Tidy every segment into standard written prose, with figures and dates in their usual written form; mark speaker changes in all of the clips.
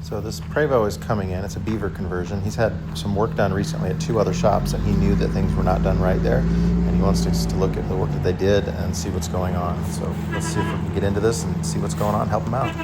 Speaker 1: So this Prevo is coming in. It's a beaver conversion. He's had some work done recently at 2 other shops, and he knew that things were not done right there. And he wants us to look at the work that they did and see what's going on. So let's see if we can get into this and see what's going on, help him out.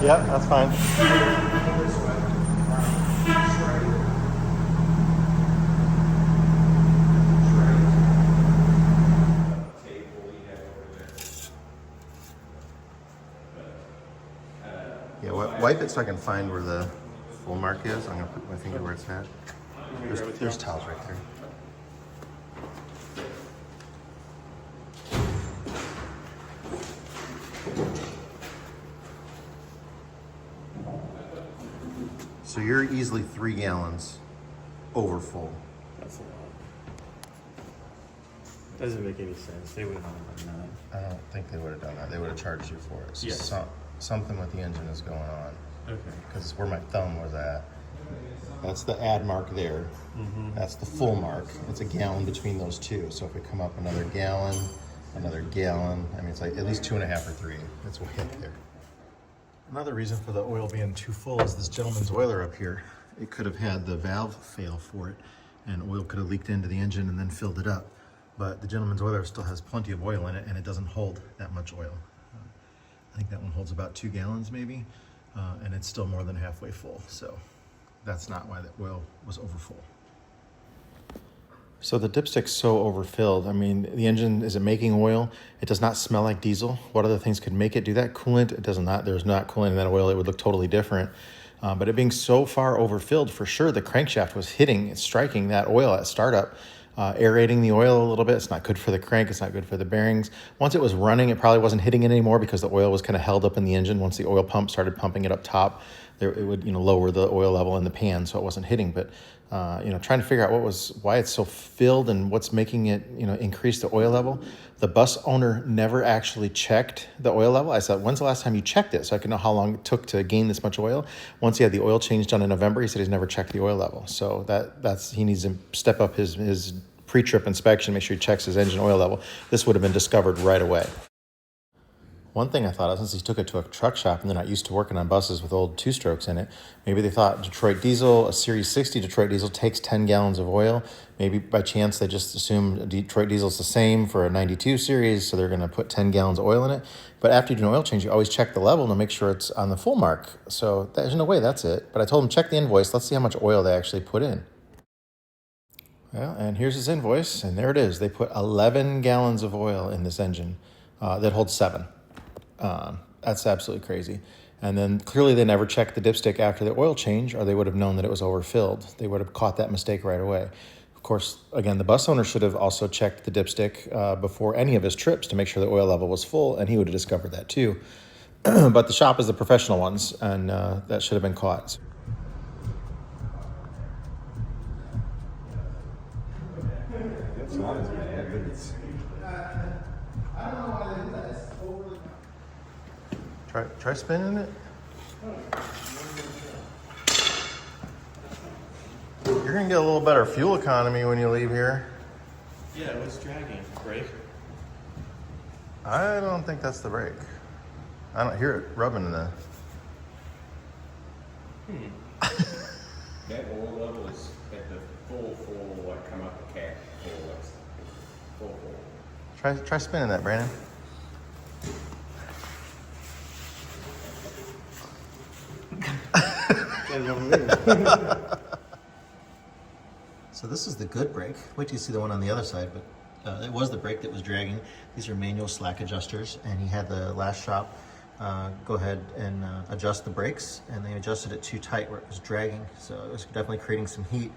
Speaker 1: Yep, that's fine. Yeah, wipe it so I can find where the full mark is. I'm gonna put my finger where it's at. There's towels right there. So you're easily 3 gallons over full.
Speaker 2: That's a lot. Doesn't make any sense. They would have done that.
Speaker 1: I don't think they would have done that. They would have charged you for it. So
Speaker 2: Yes.
Speaker 1: something with the engine is going on.
Speaker 2: Okay.
Speaker 1: Because where my thumb was at, that's the add mark there.
Speaker 2: Mm-hmm.
Speaker 1: That's the full mark. It's a gallon between those two. So if we come up another gallon, I mean, it's like at least 2.5 or 3. That's way up there. Another reason for the oil being too full is this gentleman's oiler up here. It could have had the valve fail for it, and oil could have leaked into the engine and then filled it up. But the gentleman's oiler still has plenty of oil in it, and it doesn't hold that much oil. I think that one holds about 2 gallons maybe, and it's still more than halfway full. So that's not why the oil was over full. So the dipstick's so overfilled. I mean, the engine, is it making oil? It does not smell like diesel. What other things could make it do that? Coolant, it does not. There's not coolant in that oil. It would look totally different. But it being so far overfilled, for sure, the crankshaft was striking that oil at startup, aerating the oil a little bit. It's not good for the crank. It's not good for the bearings. Once it was running, it probably wasn't hitting it anymore because the oil was kind of held up in the engine. Once the oil pump started pumping it up top, it would lower the oil level in the pan, so it wasn't hitting. But trying to figure out why it's so filled and what's making it increase the oil level. The bus owner never actually checked the oil level. I said, when's the last time you checked it so I can know how long it took to gain this much oil? Once he had the oil change done in November, he said he's never checked the oil level. So he needs to step up his pre-trip inspection, make sure he checks his engine oil level. This would have been discovered right away. One thing I thought of, since he took it to a truck shop and they're not used to working on buses with old 2-strokes in it, maybe they thought Detroit diesel, a Series 60 Detroit diesel takes 10 gallons of oil. Maybe by chance they just assume Detroit diesel is the same for a 92 series, so they're going to put 10 gallons of oil in it. But after you do an oil change, you always check the level to make sure it's on the full mark. So there's no way that's it. But I told him, check the invoice. Let's see how much oil they actually put in. Well, and here's his invoice, and there it is. They put 11 gallons of oil in this engine that holds 7. That's absolutely crazy. And then clearly they never checked the dipstick after the oil change, or they would have known that it was overfilled. They would have caught that mistake right away. Of course, again, the bus owner should have also checked the dipstick before any of his trips to make sure the oil level was full, and he would have discovered that too. But the shop is the professional ones, and that should have been caught.
Speaker 2: It's not as bad, but it's...
Speaker 3: I don't know why they do that. It's overly...
Speaker 1: Try spinning it. You're gonna get a little better fuel economy when you leave here.
Speaker 2: Yeah, it was dragging. Brake?
Speaker 1: I don't think that's the brake. I don't hear it rubbing in the...
Speaker 4: That oil level is at the full, like come up the cap, full.
Speaker 1: Try spinning that, Brandon. So this is the good brake. Wait till you see the one on the other side, but It was the brake that was dragging. These are manual slack adjusters, and he had the last shop go ahead and adjust the brakes, and they adjusted it too tight where it was dragging. So it was definitely creating some heat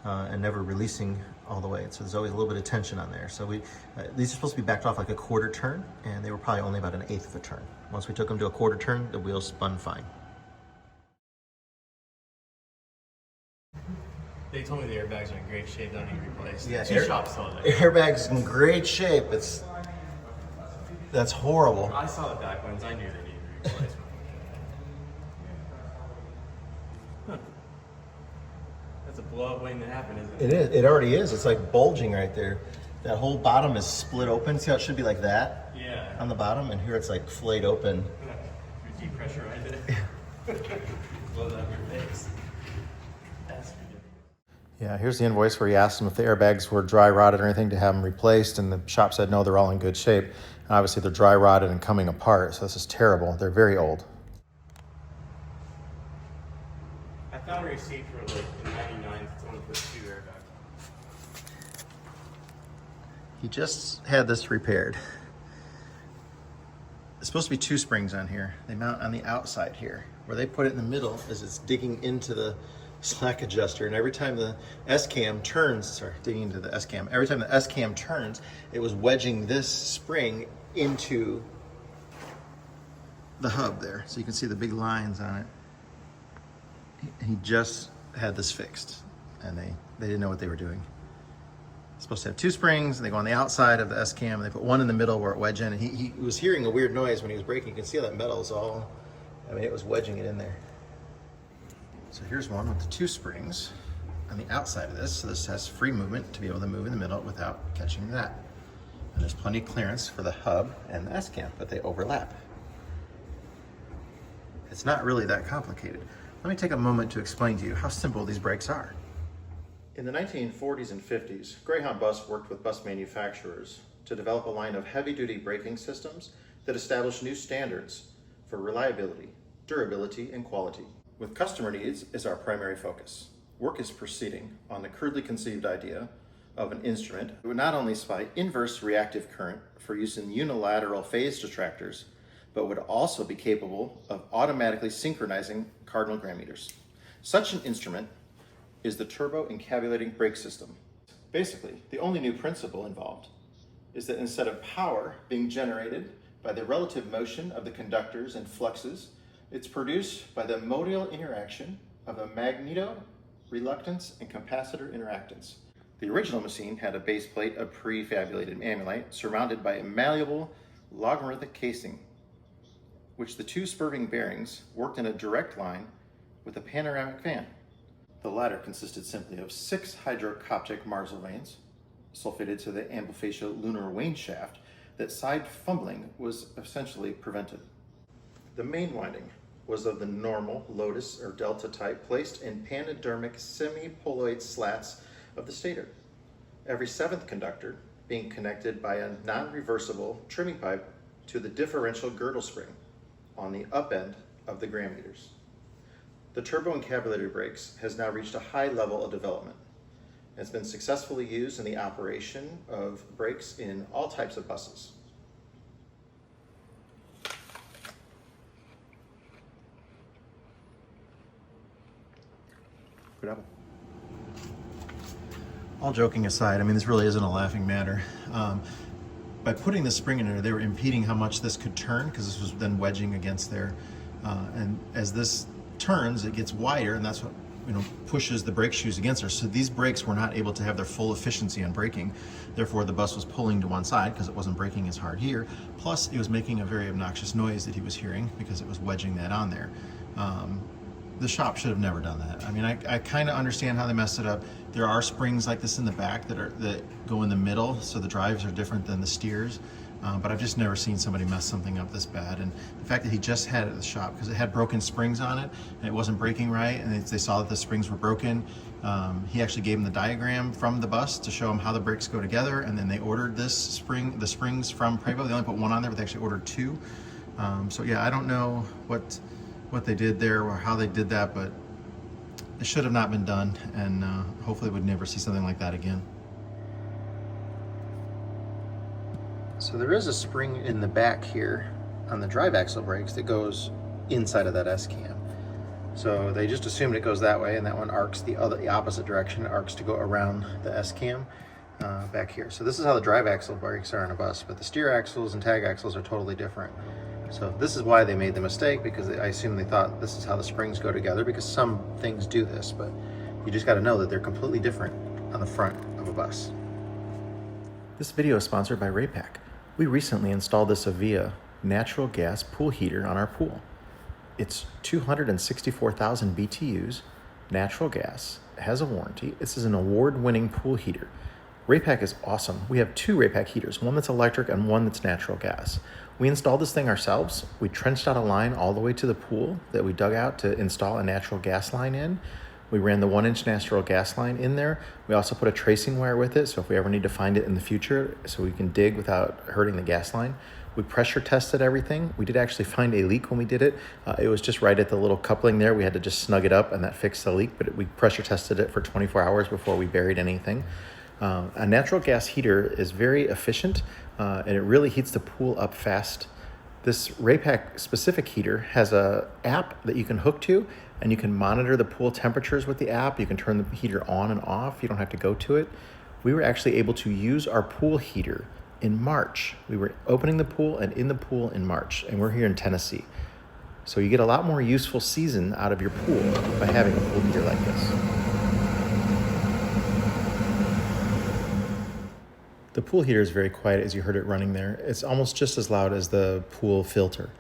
Speaker 1: and never releasing all the way. So there's always a little bit of tension on there. So these are supposed to be backed off like a quarter turn, and they were probably only about 1/8 of a turn. Once we took them to a quarter turn, the wheels spun fine.
Speaker 5: They told me the airbags are in great shape, don't need replaced.
Speaker 1: Yeah,
Speaker 5: Two shops told me.
Speaker 1: Airbag's in great shape. That's horrible.
Speaker 5: I saw the back ones, I knew they needed replacement. Huh. That's a blow-up waiting to happen, isn't it?
Speaker 1: It is. It already is. It's like bulging right there. That whole bottom is split open. See how it should be like that?
Speaker 5: Yeah.
Speaker 1: On the bottom, and here it's like flayed open.
Speaker 5: You depressurize it. Blows out your face. That's ridiculous.
Speaker 1: Yeah, here's the invoice where he asked them if the airbags were dry rotted or anything to have them replaced, and the shop said no, they're all in good shape. And obviously they're dry rotted and coming apart, so this is terrible. They're very old.
Speaker 5: I found a receipt for like in '99 it's only for 2 airbags.
Speaker 1: He just had this repaired. It's supposed to be 2 springs on here. They mount on the outside here. Where they put it in the middle is it's digging into the slack adjuster, and every time the S-cam turns, digging into the S-cam, every time the S-cam turns, it was wedging this spring into the hub there. So you can see the big lines on it. He just had this fixed, and they didn't know what they were doing. It's supposed to have 2 springs, and they go on the outside of the S-cam, and they put one in the middle where it wedged in, and he was hearing a weird noise when he was braking. You can see how that metal is all, I mean, it was wedging it in there. So here's one with the 2 springs on the outside of this. So this has free movement to be able to move in the middle without catching that. And there's plenty of clearance for the hub and the S-cam, but they overlap. It's not really that complicated. Let me take a moment to explain to you how simple these brakes are. In the 1940s and 50s, Greyhound Bus worked with bus manufacturers to develop a line of heavy-duty braking systems that established new standards for reliability, durability, and quality. With customer needs as our primary focus, work is proceeding on the crudely conceived idea of an instrument that would not only supply inverse reactive current for use in unilateral phase detractors, but would also be capable of automatically synchronizing cardinal gram meters. Such an instrument is the turbo encabulating brake system. Basically, the only new principle involved is that instead of power being generated by the relative motion of the conductors and fluxes, it's produced by the modal interaction of a magneto, reluctance, and capacitor interactance. The original machine had a base plate of prefabulated ammonite surrounded by a malleable logarithmic casing, which the 2 spurving bearings worked in a direct line with a panoramic fan. The latter consisted simply of 6 hydrocoptic Marsal vanes, sulfated to the ambulfacial lunar wane shaft, that side fumbling was essentially prevented. The main winding was of the normal Lotus or Delta type placed in panodermic semi-poloid slats of the stator. Every 7th conductor being connected by a non-reversible trimming pipe to the differential girdle spring on the up end of the gram meters. The turbo encabulator brakes has now reached a high level of development. It's been successfully used in the operation of brakes in all types of buses. Good apple. All joking aside, I mean, this really isn't a laughing matter. By putting the spring in there, they were impeding how much this could turn, because this was then wedging against there. And as this turns, it gets wider, and that's what pushes the brake shoes against her. So these brakes were not able to have their full efficiency on braking. Therefore, the bus was pulling to one side because it wasn't braking as hard here. Plus, it was making a very obnoxious noise that he was hearing because it was wedging that on there. The shop should have never done that. I mean, I kind of understand how they messed it up. There are springs like this in the back that go in the middle, so the drives are different than the steers. But I've just never seen somebody mess something up this bad. And the fact that he just had it at the shop, because it had broken springs on it, and it wasn't braking right, and they saw that the springs were broken, he actually gave them the diagram from the bus to show them how the brakes go together, and then they ordered the springs from Prevo. They only put 1 on there, but they actually ordered 2. So yeah, I don't know what they did there or how they did that, but it should have not been done, and hopefully we'd never see something like that again. So there is a spring in the back here on the drive axle brakes that goes inside of that S-cam. So they just assumed it goes that way, and that one arcs the opposite direction. It arcs to go around the S-cam back here. So this is how the drive axle brakes are on a bus, but the steer axles and tag axles are totally different. So this is why they made the mistake, because I assume they thought this is how the springs go together, because some things do this, but you just got to know that they're completely different on the front of a bus. This video is sponsored by Raypak. We recently installed this Avia natural gas pool heater on our pool. It's 264,000 BTUs, natural gas, has a warranty. This is an award-winning pool heater. Raypak is awesome. We have two Raypak heaters, one that's electric and one that's natural gas. We installed this thing ourselves. We trenched out a line all the way to the pool that we dug out to install a natural gas line in. We ran the 1-inch natural gas line in there. We also put a tracing wire with it, so if we ever need to find it in the future, so we can dig without hurting the gas line. We pressure tested everything. We did actually find a leak when we did it. It was just right at the little coupling there. We had to just snug it up, and that fixed the leak, but we pressure tested it for 24 hours before we buried anything. A natural gas heater is very efficient, and it really heats the pool up fast. This Raypak specific heater has an app that you can hook to, and you can monitor the pool temperatures with the app. You can turn the heater on and off. You don't have to go to it. We were actually able to use our pool heater in March. We were opening the pool and in the pool in March, and we're here in Tennessee. So you get a lot more useful season out of your pool by having a pool heater like this. The pool heater is very quiet, as you heard it running there. It's almost just as loud as the pool filter.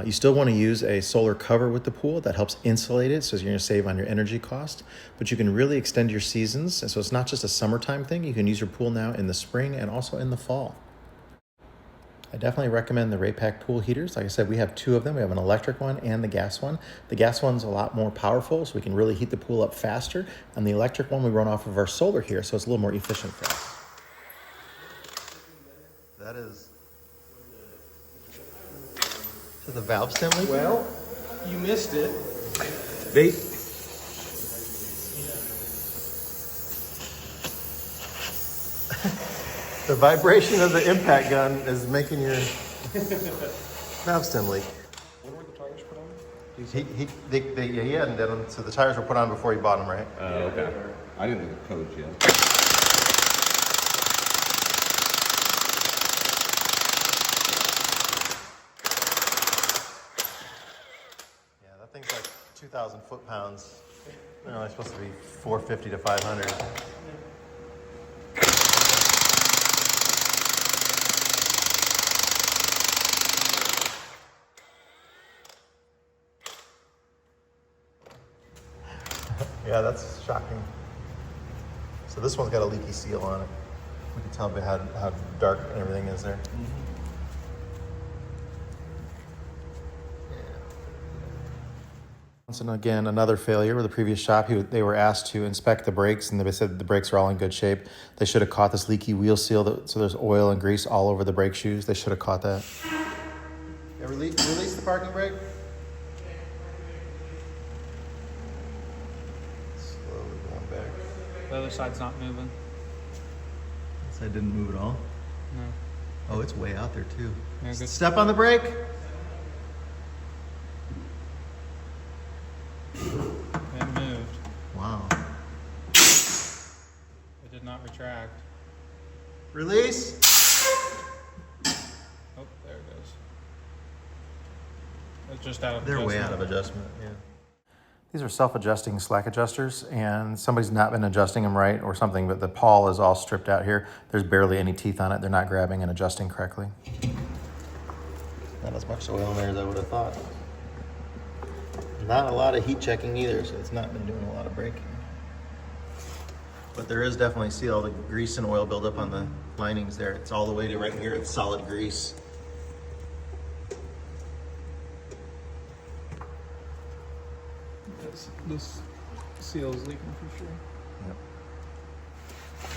Speaker 1: You still want to use a solar cover with the pool that helps insulate it, so you're going to save on your energy cost. But you can really extend your seasons, and so it's not just a summertime thing. You can use your pool now in the spring and also in the fall. I definitely recommend the Raypak pool heaters. Like I said, we have two of them. We have an electric one and the gas one. The gas one's a lot more powerful, so we can really heat the pool up faster. And the electric one we run off of our solar here, so it's a little more efficient for us. That is the valve stem leak?
Speaker 5: Well, you missed it.
Speaker 2: They,
Speaker 1: The vibration of the impact gun is making your valve stem leak.
Speaker 2: when were the tires put on?
Speaker 1: He hadn't done them, so the tires were put on before he bought them, right?
Speaker 2: Okay. I didn't look at codes yet.
Speaker 1: Yeah, that thing's like 2,000 foot-pounds. They're only supposed to be 450 to 500. Yeah, that's shocking. So this one's got a leaky seal on it. We can tell by how dark everything is there. Once and again, another failure with the previous shop. They were asked to inspect the brakes, and they said the brakes are all in good shape. They should have caught this leaky wheel seal, so there's oil and grease all over the brake shoes. They should have caught that. Yeah, release the parking brake. Slowly going back.
Speaker 5: The other side's not moving.
Speaker 1: This side didn't move at all.
Speaker 5: No.
Speaker 1: Oh, it's way out there too.
Speaker 5: Yeah, good.
Speaker 1: Step on the brake.
Speaker 5: It moved.
Speaker 1: Wow.
Speaker 5: It did not retract.
Speaker 1: Release.
Speaker 5: Oh, there it goes. It's just out of
Speaker 1: They're way out of adjustment, yeah. These are self-adjusting slack adjusters, and somebody's not been adjusting them right or something, but the pawl is all stripped out here. There's barely any teeth on it. They're not grabbing and adjusting correctly. Not as much oil in there as I would have thought. Not a lot of heat checking either, so it's not been doing a lot of braking. But there is definitely, see all the grease and oil buildup on the linings there. It's all the way to right here. It's solid grease.
Speaker 5: This seal is leaking for sure.
Speaker 1: Yep.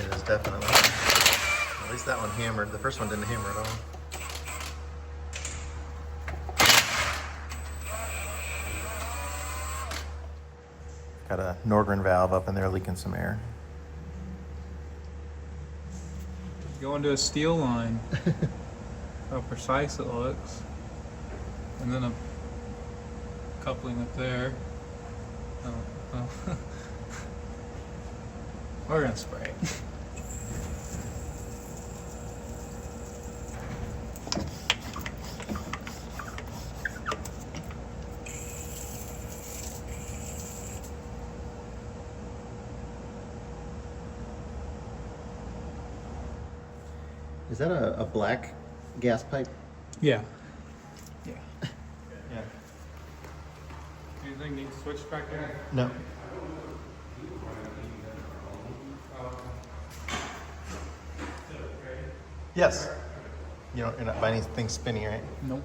Speaker 1: It is definitely. At least that one hammered. The first one didn't hammer at all. Got a Nordgren valve up in there leaking some air.
Speaker 5: Going to a steel line.
Speaker 6: how precise it looks. And then a coupling up there. Oh. We're gonna spray it.
Speaker 1: Is that a black gas pipe?
Speaker 6: Yeah. Yeah.
Speaker 1: Yeah.
Speaker 6: Anything needs switched back there?
Speaker 1: No. Yes. You're not buying anything spinny, right?
Speaker 6: Nope.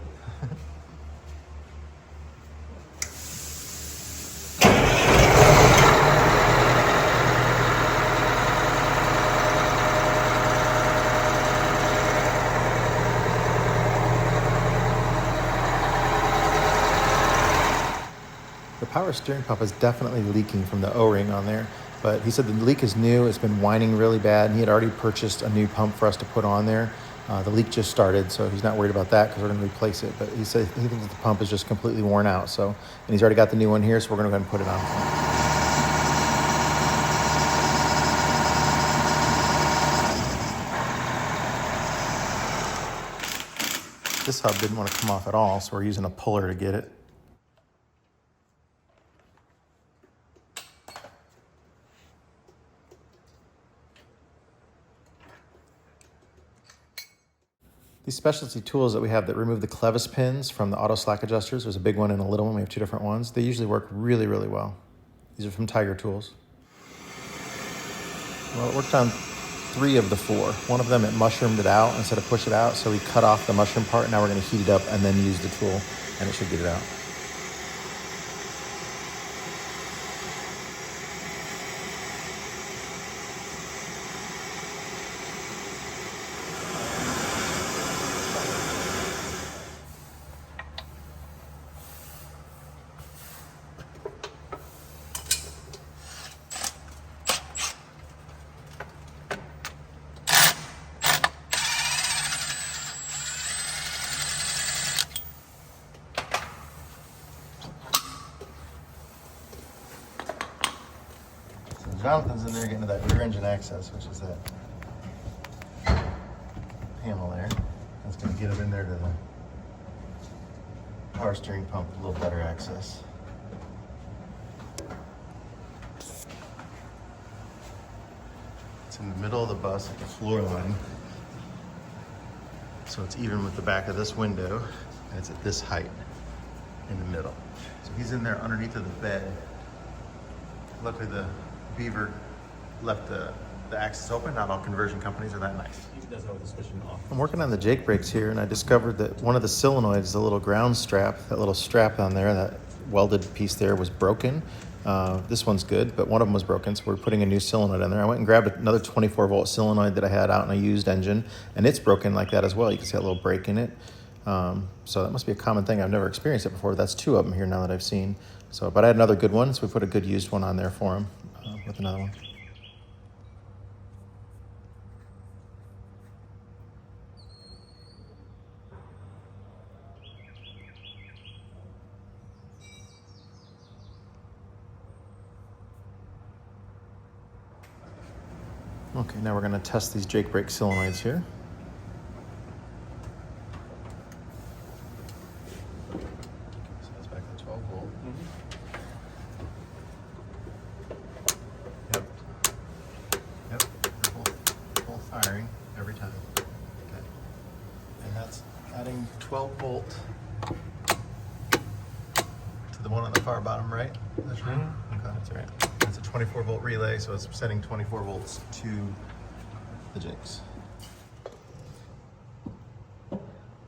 Speaker 1: The power steering pump is definitely leaking from the O-ring on there, but he said the leak is new. It's been whining really bad, and he had already purchased a new pump for us to put on there. The leak just started, so he's not worried about that because we're going to replace it. But he said he thinks the pump is just completely worn out. So, and he's already got the new one here, so we're going to go ahead and put it on. This hub didn't want to come off at all, so we're using a puller to get it. These specialty tools that we have that remove the clevis pins from the auto slack adjusters, there's a big one and a little one. We have two different ones. They usually work really, really well. These are from Tiger Tools. Well, it worked on 3 of the 4. One of them, it mushroomed it out instead of push it out. So we cut off the mushroom part. Now we're going to heat it up and then use the tool, and it should get it out. Jonathan's in there getting to that rear engine access, which is that panel there. That's going to get him in there to the power steering pump, a little better access. It's in the middle of the bus at the floor line. So it's even with the back of this window, and it's at this height in the middle. So he's in there underneath of the bed. Luckily the Beaver left the axis open. Not all conversion companies are that nice.
Speaker 5: He does all the switching off.
Speaker 1: I'm working on the Jake brakes here, and I discovered that one of the solenoids, the little ground strap, that little strap on there, that welded piece there was broken. This one's good, but one of them was broken, so we're putting a new solenoid in there. I went and grabbed another 24-volt solenoid that I had out in a used engine, and it's broken like that as well. You can see a little break in it. So that must be a common thing. I've never experienced it before. That's 2 of them here now that I've seen. So, but I had another good one, so we put a good used one on there for him with another one. Okay, now we're going to test these Jake brake solenoids here. So that's back to 12 volt. Yep. Yep. Full firing every time. Okay. And that's adding 12 volt to the one on the far bottom right. That's right. Okay, that's all right. It's a 24 volt relay, so it's sending 24 volts to the Jakes.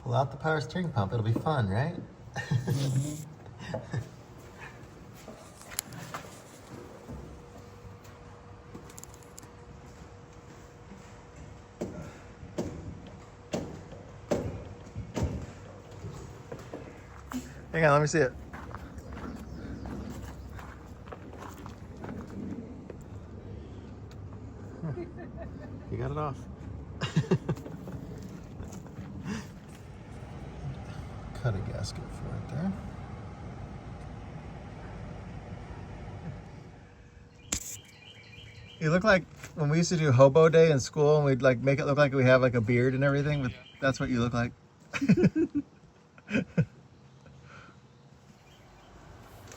Speaker 1: Pull out the power steering pump. It'll be fun, right? Hang on, let me see it. You got it off. cut a gasket for it there.
Speaker 3: You look like when we used to do hobo day in school and we'd like make it look like we have like a beard and everything, but that's what you look like.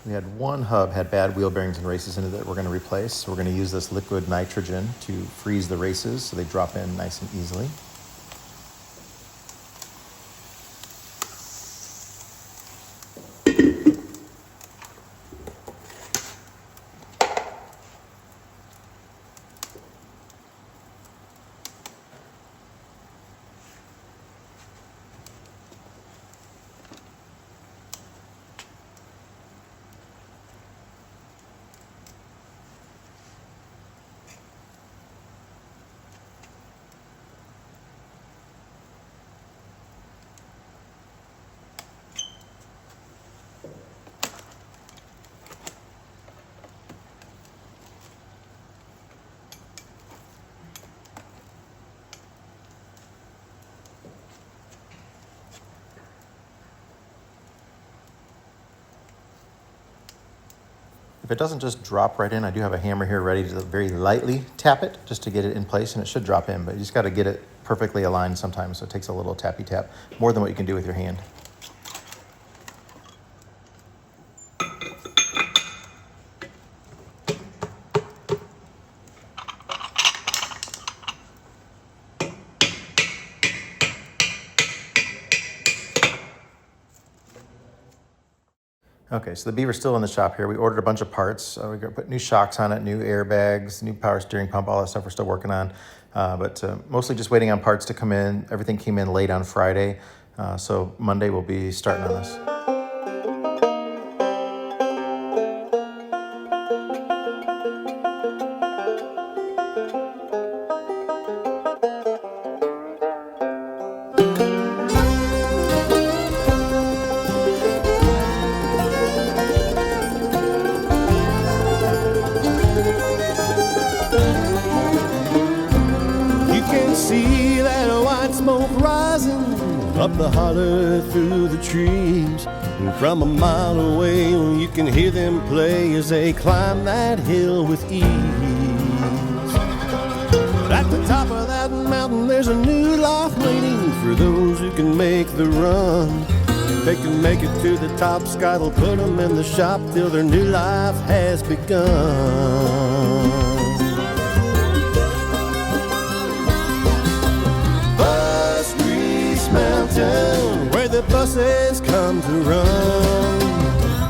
Speaker 1: We had one hub had bad wheel bearings and races in it that we're going to replace. So we're going to use this liquid nitrogen to freeze the races so they drop in nice and easily. If it doesn't just drop right in, I do have a hammer here ready to very lightly tap it just to get it in place, and it should drop in, but you just got to get it perfectly aligned sometimes, so it takes a little tappy tap, more than what you can do with your hand. Okay, so the Beaver's still in the shop here. We ordered a bunch of parts. We're gonna put new shocks on it, new airbags, new power steering pump, all that stuff we're still working on. But mostly just waiting on parts to come in. Everything came in late on Friday, so Monday we'll be starting on this.
Speaker 7: See that white smoke rising up the holler through the trees, and from a mile away you can hear them play as they climb that hill with ease. At the top of that mountain there's a new life waiting for those who can make the run. If they can make it to the top, Scott will put them in the shop till their new life has begun. Mountain, where the buses come to run.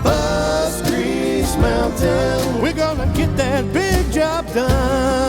Speaker 7: Bus Grease Mountain, we're gonna get that big job done.